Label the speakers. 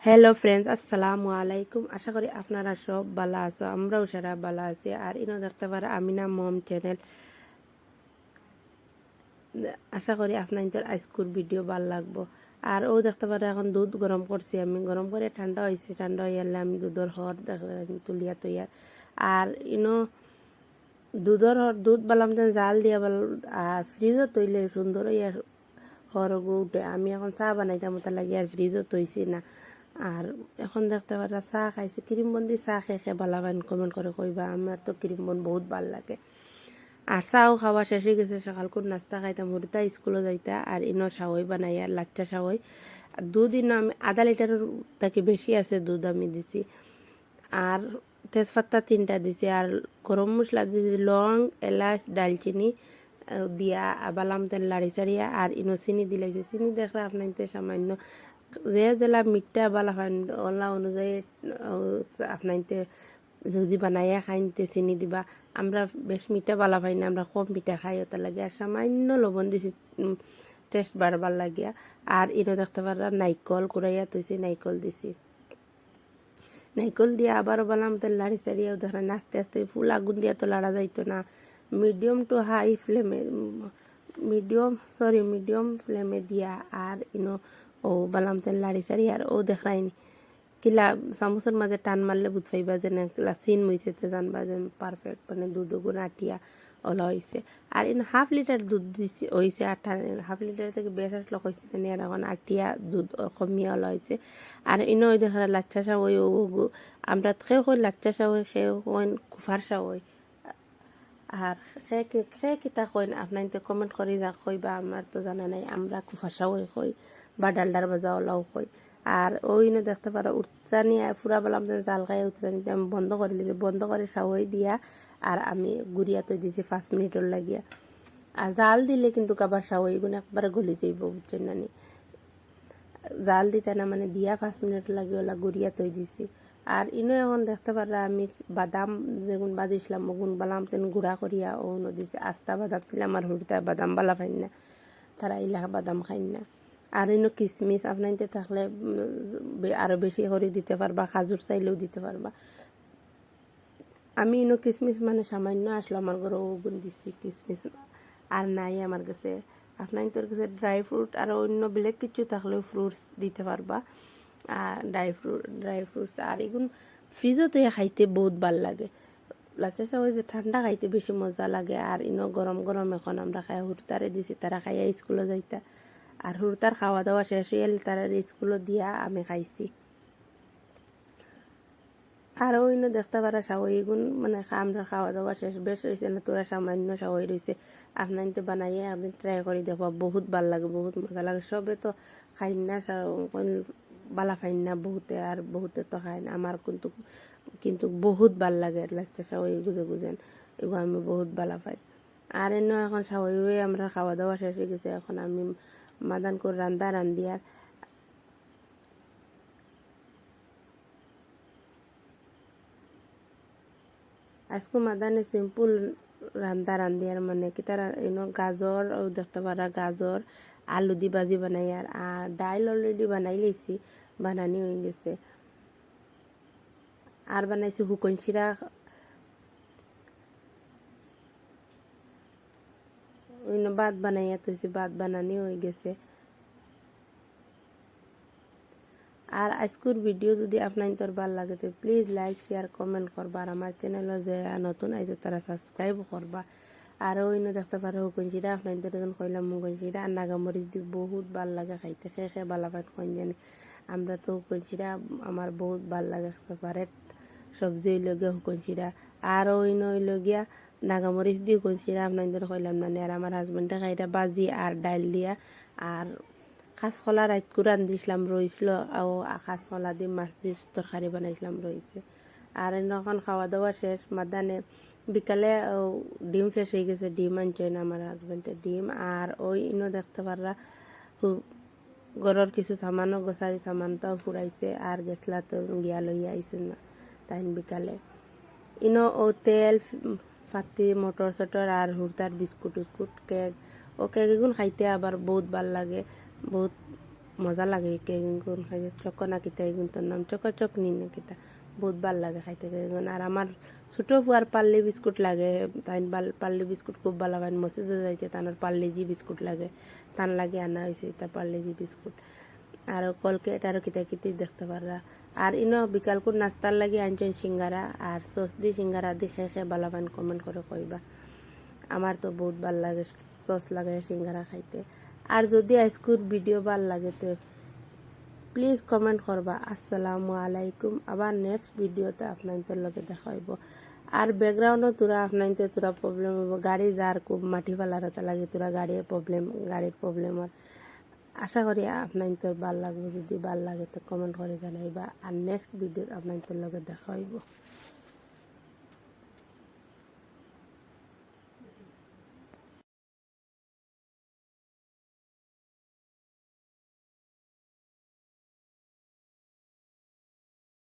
Speaker 1: Hello friends, আসসালামু আলাইকুম। আশা করি আপনারা সব ভালো আছো, আমরাও সারা ভালো আছি। আর ইনো দেখতে পারে আমিনা মম চ্যানেল। আশা করি আপনাদের আজকের ভিডিও ভালো লাগবো। আর ও দেখতে পারে এখন দুধ গরম করছি, আমি গরম করে ঠান্ডা হয়েছে, ঠান্ডা হয়ে গেলে আমি দুধের হর তুলিয়া তৈয়ার। আর ইনো দুধ বালাম জাল দিয়া আর ফ্রিজও তৈলে সুন্দর হইয়া হরগো উঠে। আমি এখন চা বানাইতাম ওটা লাগি আর ফ্রিজও তৈছি না। আর এখন দেখতে পারা চা খাইছি, ক্রিম বন্দি চা খেয়ে খেয়ে ভালো পান কমেন্ট করে কইবা। আমার তো ক্রিম বন বহুত ভাল লাগে। আর চাও খাওয়া শেষ হয়ে গেছে, সকালকুর নাস্তা খাইতাম, হরুতা স্কুলে যাইতা। আর ইনো সাওয়াই বানাই আর লাচ্চা সাওয়াই। আর দুধ ইনো আমি আধা লিটারের তাকে বেশি আছে দুধ আমি দিছি। আর তেজপাতা 3টা দিছি, আর গরম মশলা দিছি লং, এলাচ, দালচিনি দিয়া বালাম তেল লাড়ি চাড়িয়া। আর ইনো চিনি দিলাইছে, চিনি দেখলে আপনার সামান্য যে জেলা মিঠা বালা হয় ওলা অনুযায়ী আপনাইতে যদি বানাইয়া খাইতে চিনি দিবা। আমরা বেশ মিঠা বালা পাই না, আমরা কম মিঠা খাই ওটা লাগে। আর সামান্য লবণ দিছি টেস্ট বাড়বার লাগিয়া। আর ইনো দেখতে পারা নাইকল কুড়াইয়া তৈছি, নাইকল দিছি। নাইকল দিয়ে আবারও বালাম তেল লাড়ি চাড়িয়াও ধরেন আস্তে আস্তে ফুল আগুন দিয়া তো লাড়া যাইতো না। মিডিয়াম টু হাই ফ্লেমে মিডিয়াম ফ্লেমে দিয়া। আর ইনো ও বালাম তেল লাড়ি চাড়ি। আর ও দেখায়নি কিলা চামচের মাঝে টান মারলে বুঝ পাইবা যে না কিলা চিন মইছে, জানবা যে পারফেক্ট মানে দুধ গুণ আটিয়া ওলা হয়েছে। আর ইনো 1/2 লিটার দুধ দিছি হয়েছে। আর 1/2 লিটার থেকে বেশ আসলো হয়েছে, আর এখন আটিয়া দুধ কমিয়া ওলা হয়েছে। আর ইনো ওই দেখা লাচ্চা সাওয়াই ও আমরা খেয়ে কই লাচ্চা সাওয়াই, খেয়ে কইন কুফার সাওয়াই। আর খেয়ে কিতা কইন আপনার তো কমেন্ট করে যা কইবা, আমার তো জানা নাই। আমরা কুফার সাওয়াই কই বা ডালডার বাজা ওলাও কই। আর ওই না দেখতে পারো উত্তরানি ফুরা বেলাম জাল খাই উত্তরানিতে আমি বন্ধ করে দিয়েছি, বন্ধ করে সাওয়াই দিয়া। আর আমি গুড়িয়া তৈ দিয়েছি 5 মিনিটের লাগিয়া। আর জাল দিলে কিন্তু কাবার সাওয়াই গুলো একবারে গলি যাইব, বুঝছেন নানি। জাল দিতে না মানে দিয়া 5 মিনিট লাগে ওলা গুড়িয়া তৈ দিছি। আর ইনো এখন দেখতে পারা আমি বাদাম যেগুন বাজিছিলাম ওগুন বালাম তেন গুঁড়া করিয়া ও দিছে। আস্তা বাদাম দিলাম, আর হুড়িতা বাদাম বালা খাইন না, তারা ইলা বাদাম খাইন না। আর ইনো কিশমিশ আপনাইতে থাকলে আরো বেশি করে দিতে পারবা, খাজুর চাইলেও দিতে পারবা। আমি ইনো কিশমিশ মানে সামান্য আসলো আমার ঘরে ওগুন দিছি কিশমিশ, আর নাই আমার কাছে। আপনার তোর কাছে ড্রাই ফ্রুট আর অন্য ব্ল্যাক কিছু থাকলেও ফ্রুটস দিতে পারবা। আর ড্রাই ফ্রুটস আর এগুন ফ্রিজও তো খাইতে বহুত ভাল লাগে। লাচ্চা সাওয়াই যে ঠান্ডা খাইতে বেশি মজা লাগে। আর ইনো গরম গরম এখন আমরা খাই, হুরতারে দিছি, তারা খাইয়া স্কুলে যাইতা। আর হুরতার খাওয়া দাওয়া শেষ হয়ে গেলে তারা স্কুলে দিয়া আমি খাইছি। আর ওই না দেখতে পারা সাওয়াই এগুন মানে আমরা খাওয়া দাওয়া শেষ বেশ হয়েছে না, তোরা সামান্য সাওয়াই রয়েছে। আপনার তো বানাইয়ে আপনি ট্রাই করে দেখো, বহুত ভাল লাগে, বহুত মজা লাগে। সবে তো খাই না, বালা খাই না বহুতে, আর বহুতে তো খাই না। আমার কিন্তু কিন্তু বহুত ভাল লাগে লাচ্চা সাওয়াই গুজে গুজেন, এগুলো আমি বহুত ভালো পাই। আর এনে এখন সাওয়াই হয়ে আমরা খাওয়া দাওয়া শেষ হয়ে গেছে। এখন আমি মাদান করে রান্ধি। আর আজকে মাদানে সিম্পল রান্ধি। আর মানে কি তারা গাজর দেখতে পারা, গাজর আলু দি ভাজি বানাই। আর ডাইল অলরেডি বানাই লেছি, বানানি হয়ে গেছে। আর বানাইছি হুকন চিরা, ভাত বানাইয়া তৈছি, ভাত বানানি হয়ে গেছে। আর আজকের ভিডিও যদি আপনার তোর ভালো লাগে তো প্লিজ লাইক শেয়ার কমেন্ট করবা। আর আমার চ্যানেলও যে নতুন আইছো তারা সাবস্ক্রাইব করবা। আর ওই দেখতে পারো হুকুন চিরা আপনার যখন কইলাম হুকুন চিরা আর নাগামরিচ দিয়ে বহুত ভাল লাগে খাইতে, খেয়ে খেয়ে ভালো পাই কইন জানি। আমরা তো হুকুন চিরা আমার বহুত ভাল লাগে, ফেভারেট সবজি হইল গিয়া হুকুন চিরা। আর ওই হইল গিয়া নাগামরিচ দিয়ে হুকুন চিরা আপনার কইলাম না। আর আমার হাজবেন্ডে খাইটা বাজি আর ডাইল দিয়া। আর কাঁচকলা রাইত রান্ধিছিলাম রইছিল, কাঁচকলা দিয়ে মাছ দিয়ে তরকারি বানাইছিলাম রয়েছে। আর এখন খাওয়া দাওয়া শেষ, মাদানে বিকালে ডিম শেষ হয়ে গেছে, ডিম আনছে না আমার হাজবেন্ডের ডিম। আর ওই দেখতে পাররা ঘরের কিছু সামানও গোসারি সামানটাও ফুরাইছে। আর গেছলা তো গিয়া লইয়া আইসুন না তাই বিকালে ও তেল ফাতি মটর চটর আর হুরতার বিস্কুট উস্কুট কেক। ও কেক এগুন খাইতে আবার বহুত ভাল লাগে, বহুত মজা লাগে কে গুণ খাইতে চক না কিতা এগুন তোর নাম চক নি না কিতা বহুত ভাল লাগে খাইতে এগুন। আর আমার ছোটো ফুয়ার পার্লি বিস্কুট লাগে, তাই পার্লি বিস্কুট খুব ভালো পায়, মসজিদে যাইতে তানোর পার্লি জি বিস্কুট লাগে, তান লাগে আনা হয়েছে তা পার্লি জি বিস্কুট। আর কলকেট আর কিতা কিতি দেখতে পাররা। আর ইনো বিকালকুর নাস্তার লাগে আনছেন সিঙ্গারা, আর সস দি সিঙ্গারা দি খেয়ে খেয়ে ভালো পান কমেন্ট করে কইবা। আমার তো বহুত ভাল লাগে সস লাগে সিঙ্গারা খাইতে। আর যদি আজকের ভিডিও ভাল লাগে তো প্লিজ কমেন্ট করবা। আসসালামু আলাইকুম। আবার নেক্সট ভিডিওতে আপনাদের লগে দেখা হইব। আর ব্যাকগ্রাউন্ডও তোরা আপনাদের তোরা প্রবলেম হইব, গাড়ি যার খুব মাটি ফেলার হতে লাগে তোরা গাড়ির প্রবলেম আশা করি আপনাদের ভাল লাগবে। যদি ভাল লাগে তো কমেন্ট করে জানাইবা। আর নেক্সট ভিডিও আপনাদের লগে দেখা হইব।